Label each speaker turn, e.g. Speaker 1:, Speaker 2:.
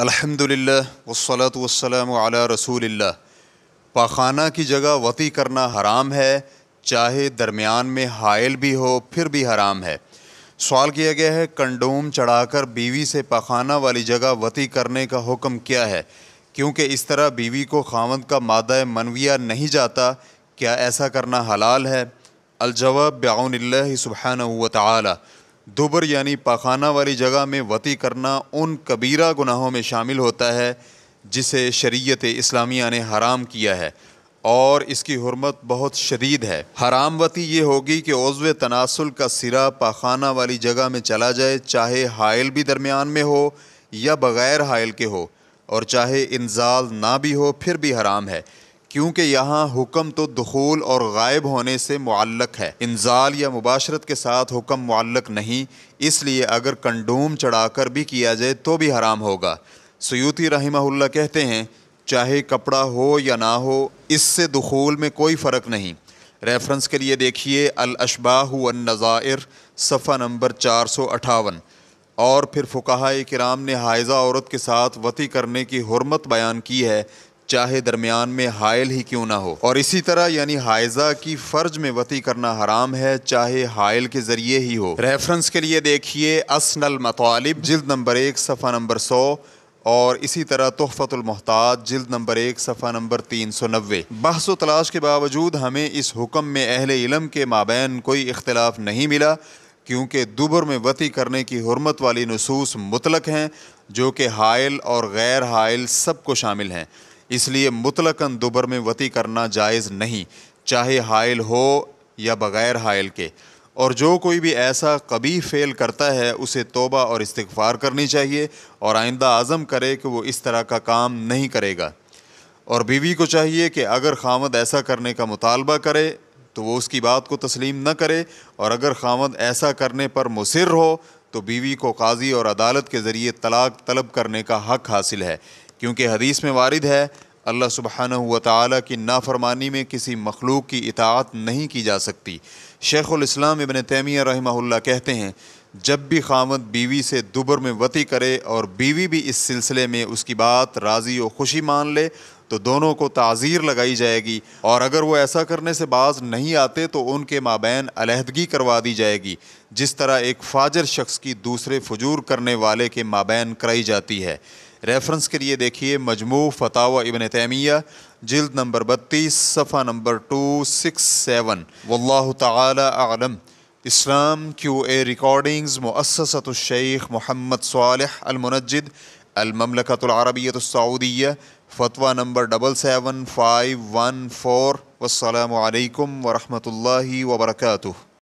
Speaker 1: الحمدللہ والصلاة والسلام علی رسول اللہ۔ پاخانہ کی جگہ وطی کرنا حرام ہے، چاہے درمیان میں حائل بھی ہو پھر بھی حرام ہے۔ سوال کیا گیا ہے کنڈوم چڑھا کر بیوی سے پاخانہ والی جگہ وطی کرنے کا حکم کیا ہے، کیونکہ اس طرح بیوی کو خاوند کا مادہ منویہ نہیں جاتا، کیا ایسا کرنا حلال ہے؟ الجواب بعون اللہ سبحانہ وتعالی، دبر یعنی پاخانہ والی جگہ میں وطی کرنا ان کبیرہ گناہوں میں شامل ہوتا ہے جسے شریعت اسلامیہ نے حرام کیا ہے، اور اس کی حرمت بہت شدید ہے۔ حرام وطی یہ ہوگی کہ عضو تناسل کا سرا پاخانہ والی جگہ میں چلا جائے، چاہے حائل بھی درمیان میں ہو یا بغیر حائل کے ہو، اور چاہے انزال نہ بھی ہو پھر بھی حرام ہے، کیونکہ یہاں حکم تو دخول اور غائب ہونے سے معلق ہے، انزال یا مباشرت کے ساتھ حکم معلق نہیں، اس لیے اگر کنڈوم چڑھا کر بھی کیا جائے تو بھی حرام ہوگا۔ سیوطی رحمہ اللہ کہتے ہیں چاہے کپڑا ہو یا نہ ہو، اس سے دخول میں کوئی فرق نہیں۔ ریفرنس کے لیے دیکھیے الاشباح والنظائر صفحہ نمبر 458۔ اور پھر فقہائے کرام نے حائضہ عورت کے ساتھ وطی کرنے کی حرمت بیان کی ہے، چاہے درمیان میں حائل ہی کیوں نہ ہو، اور اسی طرح یعنی حائضہ کی فرج میں وطی کرنا حرام ہے، چاہے حائل کے ذریعے ہی ہو۔ ریفرنس کے لیے دیکھیے اسن المطالب جلد نمبر 1 صفحہ نمبر 100، اور اسی طرح تحفۃ المحتاج جلد نمبر 1 صفحہ نمبر 390۔ بحث و تلاش کے باوجود ہمیں اس حکم میں اہل علم کے مابین کوئی اختلاف نہیں ملا، کیونکہ دبر میں وطی کرنے کی حرمت والی نصوص مطلق ہیں جو کہ حائل اور غیر حائل سب کو شامل ہیں، اس لیے مطلقاً دبر میں وطی کرنا جائز نہیں، چاہے حائل ہو یا بغیر حائل کے۔ اور جو کوئی بھی ایسا قبیح فعل کرتا ہے اسے توبہ اور استغفار کرنی چاہیے، اور آئندہ عزم کرے کہ وہ اس طرح کا کام نہیں کرے گا۔ اور بیوی کو چاہیے کہ اگر خاوند ایسا کرنے کا مطالبہ کرے تو وہ اس کی بات کو تسلیم نہ کرے، اور اگر خاوند ایسا کرنے پر مصر ہو تو بیوی کو قاضی اور عدالت کے ذریعے طلاق طلب کرنے کا حق حاصل ہے، کیونکہ حدیث میں وارد ہے اللہ سبحانہ وتعالی کی نافرمانی میں کسی مخلوق کی اطاعت نہیں کی جا سکتی۔ شیخ الاسلام ابن تیمیہ رحمہ اللہ کہتے ہیں جب بھی خاوند بیوی سے دبر میں وطی کرے اور بیوی بھی اس سلسلے میں اس کی بات راضی و خوشی مان لے تو دونوں کو تعزیر لگائی جائے گی، اور اگر وہ ایسا کرنے سے باز نہیں آتے تو ان کے مابین علیحدگی کروا دی جائے گی، جس طرح ایک فاجر شخص کی دوسرے فجور کرنے والے کے مابین کرائی جاتی ہے۔ ریفرنس کے لیے دیکھیے مجموع فتاوی ابن تیمیہ جلد نمبر 32 صفحہ نمبر 267۔ واللہ تعالی اعلم۔ اسلام QA ریکارڈنگز مؤسسۃ الشیخ محمد صالح المنجد، المملکۃ العربیۃ السعودیہ، فتویٰ نمبر 77514۔ والسلام علیکم ورحمۃ اللہ وبرکاتہ۔